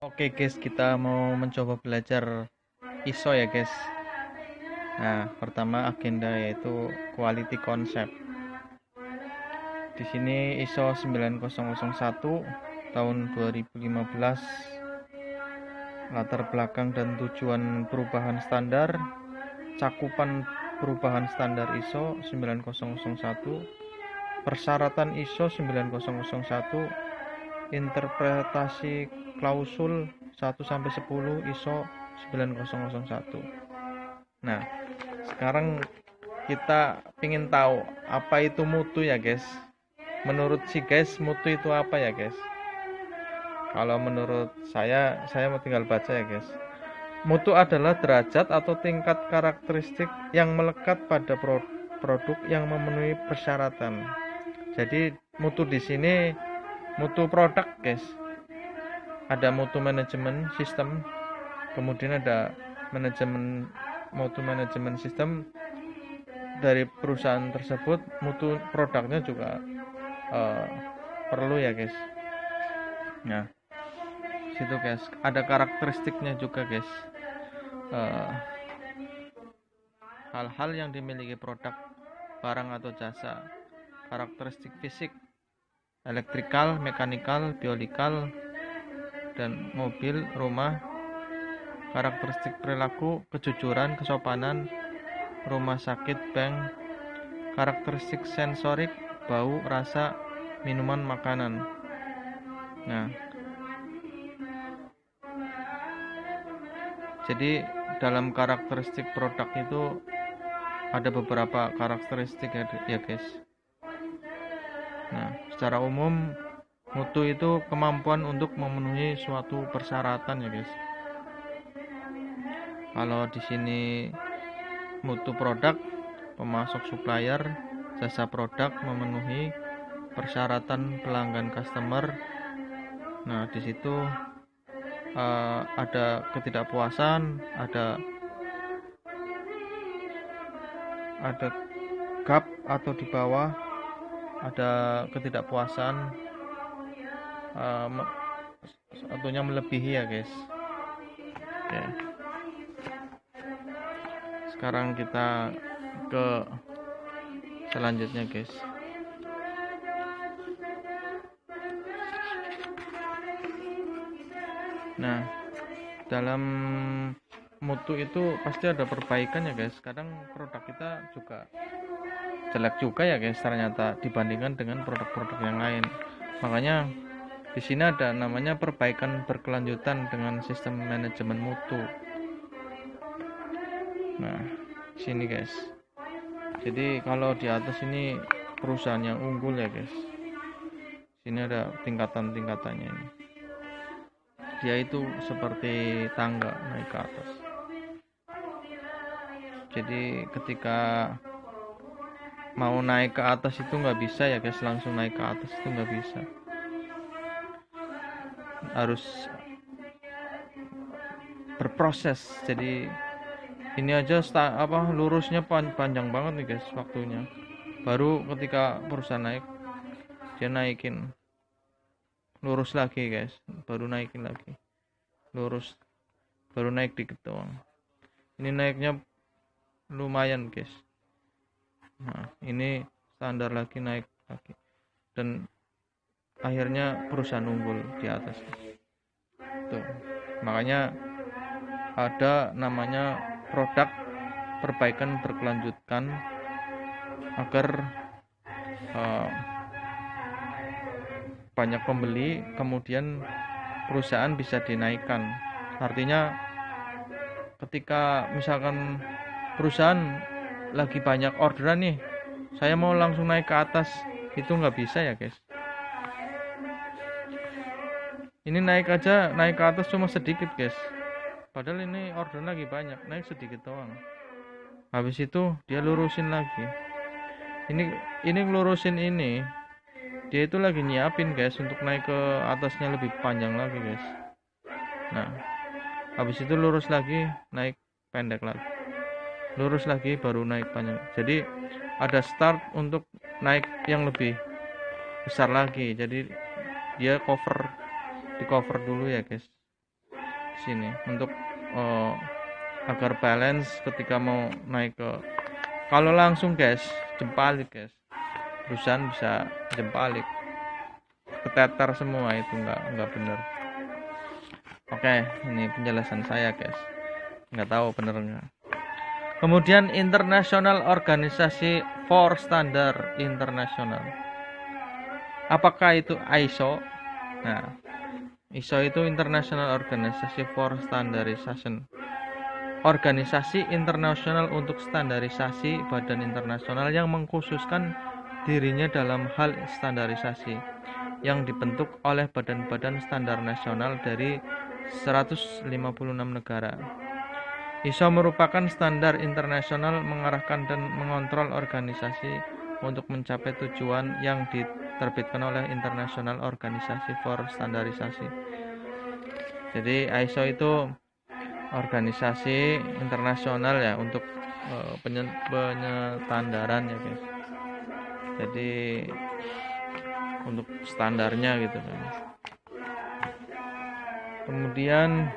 Oke guys, kita mau mencoba belajar ISO ya guys. Nah, pertama agenda yaitu quality concept. Di sini ISO 9001 tahun 2015, latar belakang dan tujuan perubahan standar, cakupan perubahan standar ISO 9001, persyaratan ISO 9001, interpretasi klausul 1 sampai 10 ISO 9001. Nah, sekarang kita ingin tahu apa itu mutu ya guys. Menurut si guys, mutu itu apa ya guys? Kalau menurut saya mau tinggal baca ya guys. Mutu adalah derajat atau tingkat karakteristik yang melekat pada produk yang memenuhi persyaratan. Jadi mutu di sini mutu produk guys. Ada mutu manajemen sistem, kemudian ada mutu manajemen sistem dari perusahaan tersebut. Mutu produknya juga perlu ya guys. Nah, situ guys ada karakteristiknya juga guys. Hal-hal yang dimiliki produk, barang atau jasa, karakteristik fisik, elektrikal, mekanikal, biologikal, dan mobil, rumah, karakteristik perilaku, kejujuran, kesopanan, rumah sakit, bank, karakteristik sensorik, bau, rasa, minuman, makanan. Nah, jadi dalam karakteristik produk itu ada beberapa karakteristik ya guys. Nah, secara umum mutu itu kemampuan untuk memenuhi suatu persyaratan ya guys. Kalau di sini mutu produk, pemasok supplier, jasa produk memenuhi persyaratan pelanggan customer. Nah, di situ ada ketidakpuasan, ada gap atau di bawah, ada ketidakpuasan, satunya melebihi ya guys. Oke. Sekarang kita ke selanjutnya guys. Nah, dalam mutu itu pasti ada perbaikan ya guys. Kadang produk kita juga jelek juga ya guys ternyata dibandingkan dengan produk-produk yang lain. Makanya di sini ada namanya perbaikan berkelanjutan dengan sistem manajemen mutu. Nah, sini guys. Jadi kalau di atas ini perusahaan yang unggul ya guys. Sini ada tingkatan-tingkatannya ini. Dia itu seperti tangga naik ke atas. Jadi ketika mau naik ke atas itu nggak bisa ya guys, langsung naik ke atas itu nggak bisa. Harus berproses. Jadi ini aja lurusnya panjang banget nih guys waktunya. Baru ketika perusahaan naik, dia naikin lurus lagi guys, baru naikin lagi lurus, baru naik dikit doang. Ini naiknya lumayan guys. Nah, ini standar lagi, naik lagi, dan akhirnya perusahaan unggul di atas tuh. Makanya ada namanya produk perbaikan berkelanjutan agar banyak pembeli, kemudian perusahaan bisa dinaikkan. Artinya ketika misalkan perusahaan lagi banyak orderan nih, saya mau langsung naik ke atas, itu nggak bisa ya guys. Ini naik ke atas cuma sedikit guys, padahal ini orderan lagi banyak, naik sedikit doang. Habis itu dia lurusin lagi. Ini ngelurusin ini, dia itu lagi nyiapin guys untuk naik ke atasnya lebih panjang lagi guys. Nah, habis itu lurus lagi, naik pendek lagi, lurus lagi, baru naik panjang. Jadi ada start untuk naik yang lebih besar lagi. Jadi dia di cover dulu ya guys. sini untuk agar balance ketika mau naik ke, kalau langsung guys jempalik guys, perusahaan bisa jempalik, keteter semua, itu nggak bener. Oke, ini penjelasan saya guys, nggak tahu bener nggak. Kemudian International Organisasi for Standard International, apakah itu ISO? Nah, ISO itu International Organization for Standardization, organisasi internasional untuk standarisasi, badan internasional yang mengkhususkan dirinya dalam hal standarisasi, yang dibentuk oleh badan-badan standar nasional dari 156 negara. ISO merupakan standar internasional mengarahkan dan mengontrol organisasi untuk mencapai tujuan yang diterbitkan oleh International Organisasi for Standarisasi. Jadi ISO itu organisasi internasional ya untuk penyetandaran ya guys. Jadi untuk standarnya gitu kan. Kemudian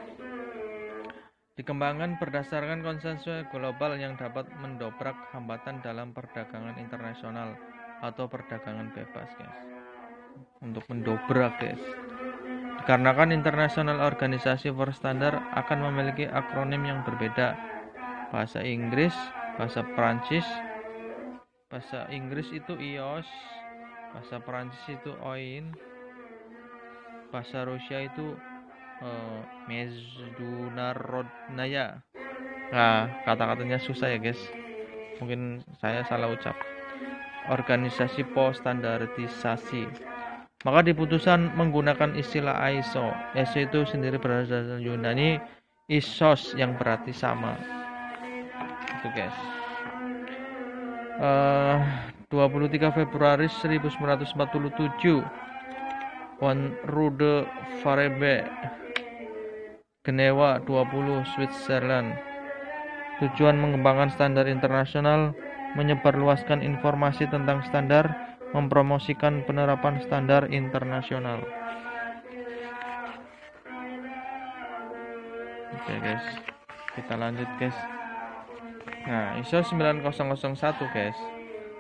dikembangkan berdasarkan konsensus global yang dapat mendobrak hambatan dalam perdagangan internasional atau perdagangan bebas guys. Untuk mendobrak guys, dikarenakan International Organisasi for Standard akan memiliki akronim yang berbeda, bahasa Inggris, bahasa Prancis. Bahasa Inggris itu IOS, bahasa Prancis itu OIN, bahasa Rusia itu Международная. Nah, kata-katanya susah ya guys, mungkin saya salah ucap. Organisasi pos standarisasi. Maka diputuskan menggunakan istilah ISO. ISO itu sendiri berasal dari Yunani isos yang berarti sama. Itu guys. 23 Februari 1947 Van Rude Farebe, Genewa 20, Switzerland. Tujuan mengembangkan standar internasional, menyebarluaskan informasi tentang standar, mempromosikan penerapan standar internasional. Oke guys, kita lanjut guys. Nah, ISO 9001 guys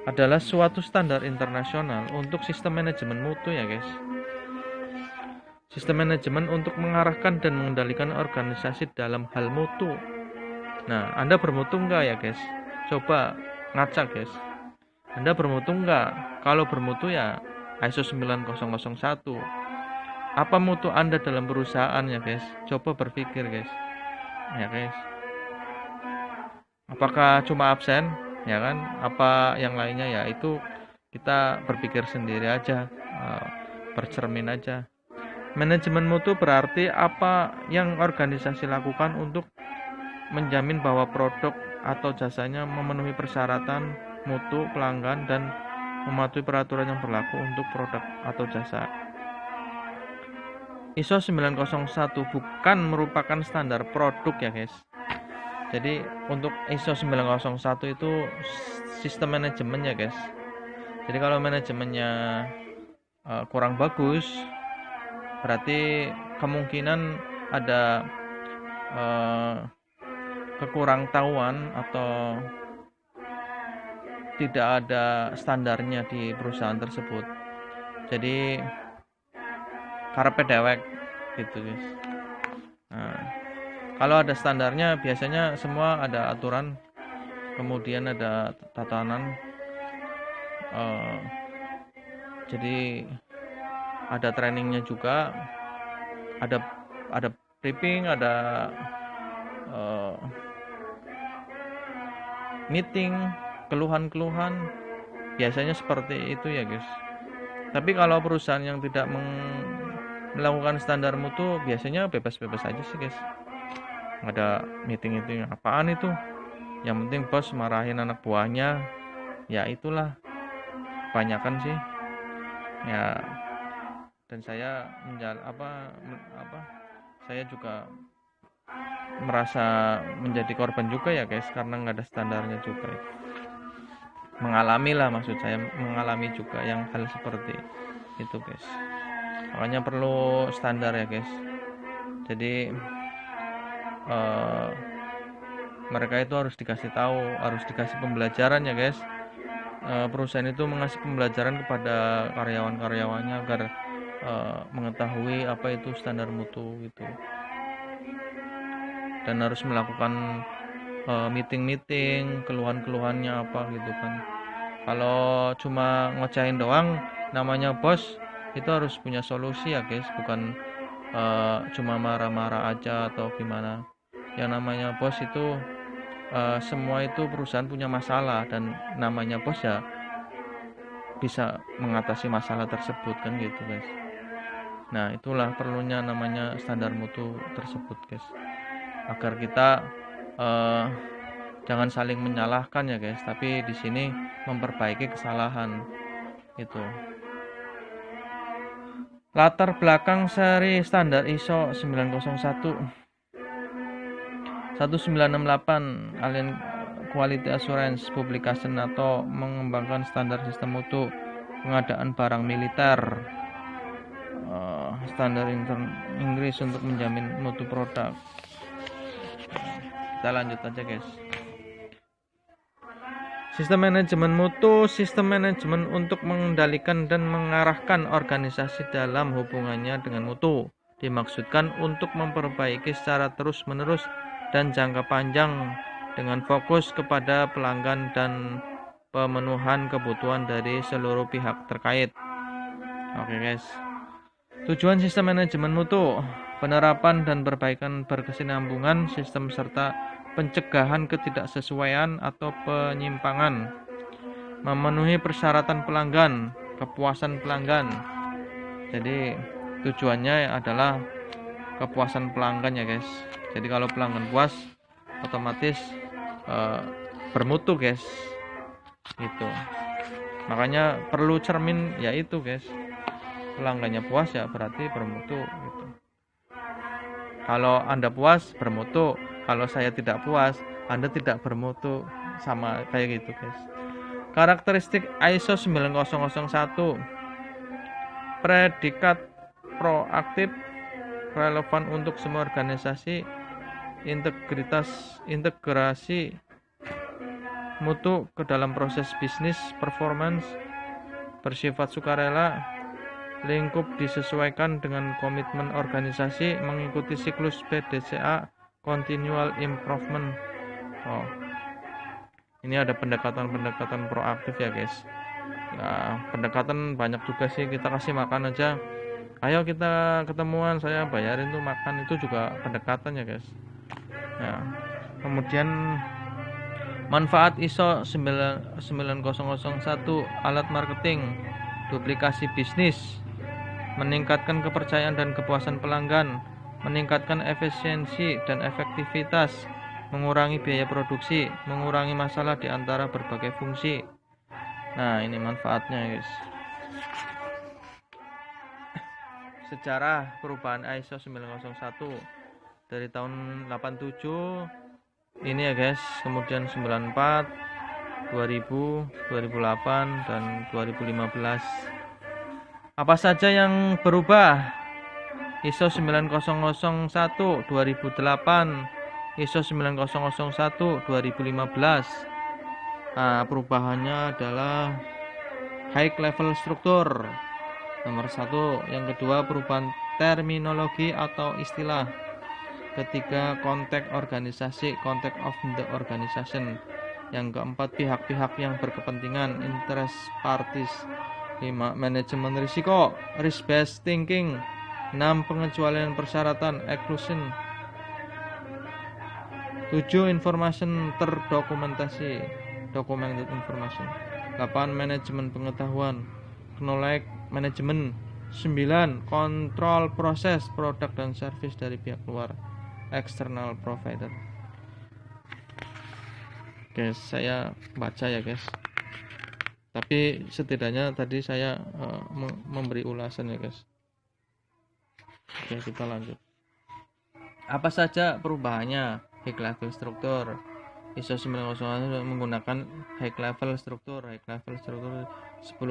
adalah suatu standar internasional untuk sistem manajemen mutu ya guys. Sistem manajemen untuk mengarahkan dan mengendalikan organisasi dalam hal mutu. Nah, Anda bermutu enggak ya guys? Coba ngaca guys. Anda bermutu enggak? Kalau bermutu ya ISO 9001. Apa mutu Anda dalam perusahaan ya guys? Coba berpikir guys. Ya guys. Apakah cuma absen? Ya kan? Apa yang lainnya ya itu kita berpikir sendiri aja. Bercermin aja. Manajemen mutu berarti apa yang organisasi lakukan untuk menjamin bahwa produk atau jasanya memenuhi persyaratan mutu pelanggan dan mematuhi peraturan yang berlaku untuk produk atau jasa. ISO 901 bukan merupakan standar produk ya guys. Jadi untuk ISO 901 itu sistem manajemen ya guys. Jadi kalau manajemennya kurang bagus, berarti kemungkinan ada kekurangtahuan atau tidak ada standarnya di perusahaan tersebut. Jadi karepe dewek gitu guys. Nah, kalau ada standarnya biasanya semua ada aturan, kemudian ada tatanan, jadi ada trainingnya juga, ada briefing, ada meeting, keluhan-keluhan, biasanya seperti itu ya guys. Tapi kalau perusahaan yang tidak melakukan standar mutu biasanya bebas-bebas aja sih guys. Ada meeting itu apaan itu, yang penting bos marahin anak buahnya, ya itulah kebanyakan sih ya. Dan saya saya juga merasa menjadi korban juga ya guys, karena nggak ada standarnya juga. Mengalami juga yang hal seperti itu guys. Makanya perlu standar ya guys. Jadi eh, mereka itu harus dikasih tahu, harus dikasih pembelajaran ya guys. Perusahaan itu mengasih pembelajaran kepada karyawan-karyawannya agar mengetahui apa itu standar mutu gitu, dan harus melakukan meeting-meeting keluhan-keluhannya apa gitu kan. Kalau cuma ngocain doang, namanya bos itu harus punya solusi ya guys, bukan cuma marah-marah aja atau gimana. Yang namanya bos itu semua itu perusahaan punya masalah, dan namanya bos ya bisa mengatasi masalah tersebut kan gitu guys. Nah itulah perlunya namanya standar mutu tersebut guys, agar kita jangan saling menyalahkan ya guys, tapi di sini memperbaiki kesalahan itu. Latar belakang seri standar ISO 901 1968 Alien Quality Assurance Publication atau mengembangkan standar sistem mutu pengadaan barang militer, standar Inggris untuk menjamin mutu produk. Kita lanjut aja guys. Sistem manajemen mutu, sistem manajemen untuk mengendalikan dan mengarahkan organisasi dalam hubungannya dengan mutu. Dimaksudkan untuk memperbaiki secara terus-menerus dan jangka panjang dengan fokus kepada pelanggan dan pemenuhan kebutuhan dari seluruh pihak terkait. Oke guys. Tujuan sistem manajemen mutu: penerapan dan perbaikan berkesinambungan sistem serta pencegahan ketidaksesuaian atau penyimpangan, memenuhi persyaratan pelanggan, kepuasan pelanggan. Jadi tujuannya adalah kepuasan pelanggan ya guys. Jadi kalau pelanggan puas, otomatis bermutu guys. Gitu. Makanya perlu cermin yaitu guys. Pelanggannya puas ya berarti bermutu gitu. Kalau Anda puas bermutu, kalau saya tidak puas Anda tidak bermutu, sama kayak gitu guys. Karakteristik ISO 9001: predikat proaktif, relevan untuk semua organisasi, integrasi mutu ke dalam proses bisnis, performance, bersifat sukarela, lingkup disesuaikan dengan komitmen organisasi, mengikuti siklus PDCA, continual improvement. Ini ada pendekatan-pendekatan proaktif ya guys. Nah, pendekatan banyak juga sih, kita kasih makan aja. Ayo kita ketemuan, saya bayarin tuh makan, itu juga pendekatan ya guys. Nah, kemudian manfaat ISO 9001: alat marketing, duplikasi bisnis, meningkatkan kepercayaan dan kepuasan pelanggan, meningkatkan efisiensi dan efektivitas, mengurangi biaya produksi, mengurangi masalah di antara berbagai fungsi. Nah, ini manfaatnya guys. Sejarah perubahan ISO 901 dari tahun 87 ini ya guys, kemudian 94, 2000, 2008 dan 2015. Apa saja yang berubah? ISO 9001 2008, ISO 9001 2015. Nah, perubahannya adalah high level struktur nomor 1. Yang kedua, perubahan terminologi atau istilah. Ketiga, konteks organisasi, context of the organization. Yang keempat, pihak-pihak yang berkepentingan, interest parties. 5. Manajemen risiko, risk based thinking. 6. Pengecualian persyaratan, exclusion. 7. Information terdokumentasi, documented information. 8. Manajemen pengetahuan, knowledge management. 9. Kontrol proses produk dan service dari pihak luar, external provider. Guys, saya baca ya guys, tapi setidaknya tadi saya memberi ulasan ya guys. Oke, kita lanjut. Apa saja perubahannya? High level struktur. ISO 901 menggunakan high level struktur. 10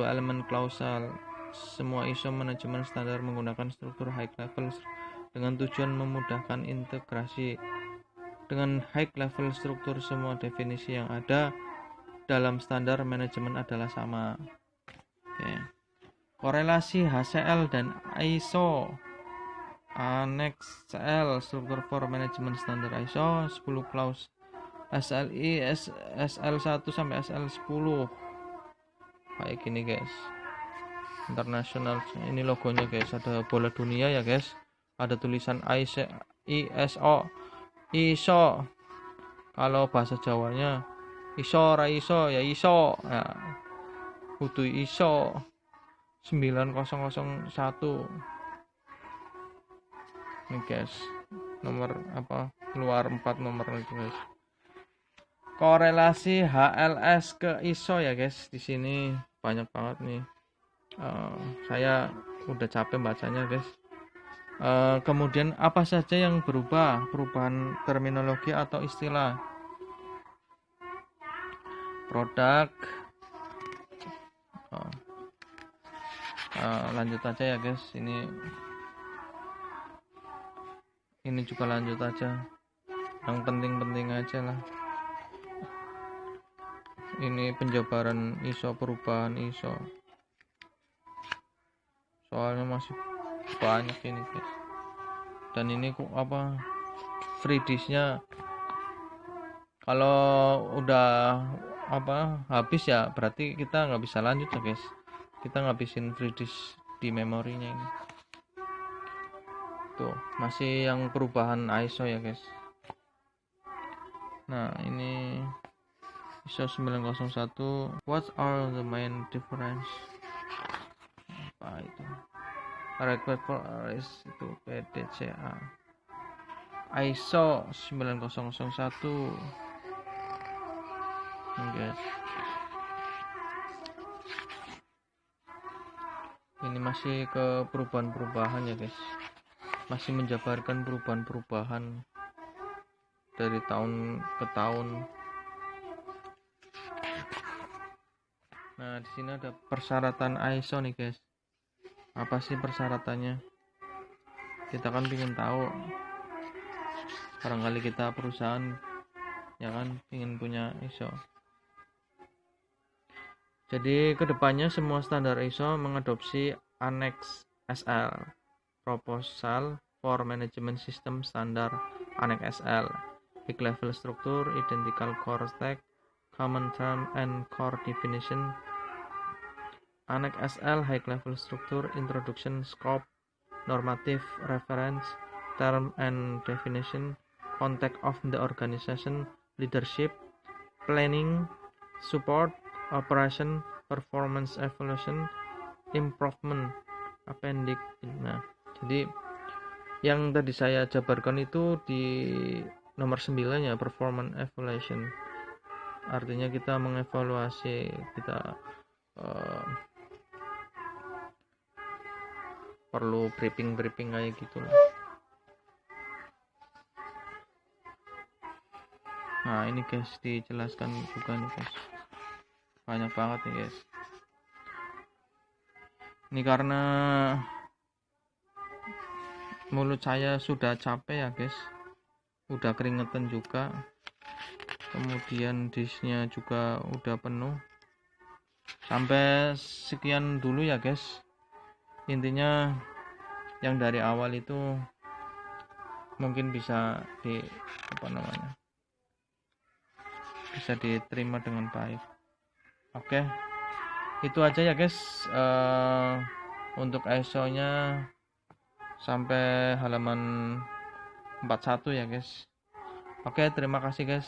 elemen klausal. Semua ISO manajemen standar menggunakan struktur high level dengan tujuan memudahkan integrasi dengan high level struktur. Semua definisi yang ada dalam standar manajemen adalah sama. Oke. Korelasi HCL dan ISO. Annex CL, struktur for management standar ISO 10 clause SLI SL1 sampai SL10 kayak gini guys. Internasional, ini logonya guys, ada bola dunia ya guys, ada tulisan ISO. Kalau bahasa Jawanya iso ra iso ya iso, nah, kudu ISO 9001 ini guys, nomor apa, keluar 4 nomor itu guys. Korelasi HLS ke ISO ya guys, di sini banyak banget nih. Saya udah capek bacanya guys. Kemudian apa saja yang berubah, perubahan terminologi atau istilah. Produk, lanjut aja ya guys, ini juga lanjut aja, yang penting-penting aja lah. Ini penjabaran ISO, perubahan ISO, soalnya masih banyak ini guys. Dan ini kok apa, free disknya kalau udah apa habis ya berarti kita nggak bisa lanjut ya guys, kita ngabisin free disk di memorinya ini. Tuh masih yang perubahan ISO ya guys. Nah ini ISO 901. What are the main difference? Apa itu? Request itu PDCA. ISO 9001. Guys. Ini masih ke perubahan-perubahan ya guys. Masih menjabarkan perubahan-perubahan dari tahun ke tahun. Nah, di sini ada persyaratan ISO nih guys. Apa sih persyaratannya? Kita kan ingin tahu. Barangkali kita perusahaan ya kan ingin punya ISO. Jadi kedepannya semua standar ISO mengadopsi Annex SL, Proposal for Management System Standard Annex SL, Big Level Structure, Identical Core Stack, Common Term and Core Definition, Annex SL, High Level Structure, Introduction, Scope, Normative Reference, Term and Definition, Context of the Organization, Leadership, Planning, Support, Operation, Performance Evaluation, Improvement, Appendix. Nah, jadi yang tadi saya jabarkan itu di nomor 9 ya, Performance Evaluation. Artinya kita mengevaluasi, kita perlu briefing kayak gitu lah. Nah ini guys dijelaskan juga nih guys, banyak banget nih guys. Ini karena mulut saya sudah capek ya guys, udah keringetan juga, kemudian disknya juga udah penuh. Sampai sekian dulu ya guys. Intinya yang dari awal itu mungkin bisa bisa diterima dengan baik. Oke, itu aja ya guys, untuk ISO nya sampai halaman 41 ya guys. Oke, terima kasih guys.